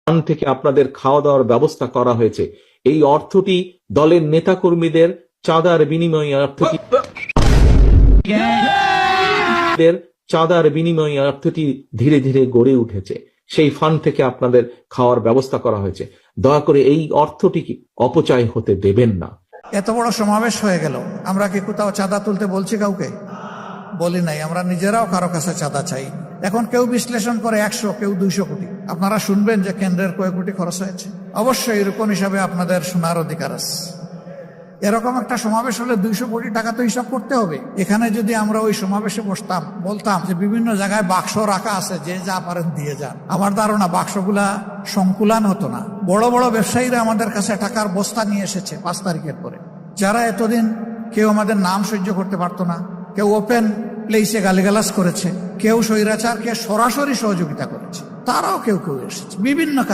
Fund থেকে আপনাদের খাওয়া দাওয়ার ব্যবস্থা করা হয়েছে। এই অর্থটি দলের নেতাকর্মীদের চাঁদার বিনিময়ে অর্থটি ধীরে ধীরে গড়ে উঠেছে। সেই ফান্ড থেকে আপনাদের খাওয়ার ব্যবস্থা করা হয়েছে। দয়া করে এই অর্থটি অপচয় হতে দেবেন না। এত বড় সমাবেশ হয়ে গেল, আমরা কি কোথাও চাঁদা তুলতে বলছি? কাউকে বলি নাই। আমরা নিজেরাও কারো কাছে চাঁদা চাই। এখন কেউ বিশ্লেষণ করে 100, কেউ 200 কোটি। আপনারা শুনবেন যে কেন্দ্রের কয়েক কোটি খরচ হয়েছে। অবশ্যই এরকম হিসাবে আপনাদের শোনার অধিকার আছে। এরকম একটা সমাবেশ হলে 200 কোটি টাকা তো হিসাব করতে হবে। এখানে যদি আমরা ওই সমাবেশে বসতাম, বলতাম যে বিভিন্ন জায়গায় বাক্স রাখা আছে, যে যা পারেন দিয়ে যান, আমার ধারণা বাক্সগুলা সংকুলান হতো না। বড় বড় ব্যবসায়ীরা আমাদের কাছে টাকার বস্তা নিয়ে এসেছে 5 তারিখের পরে, যারা এতদিন কেউ আমাদের নাম সহ্য করতে পারতো না, কেউ ওপেন প্লেসে গালিগালাজ করেছে, কেউ স্বৈরাচারকে সরাসরি সহযোগিতা করেছে, তারাও কেউ কেউ এসেছে বিভিন্ন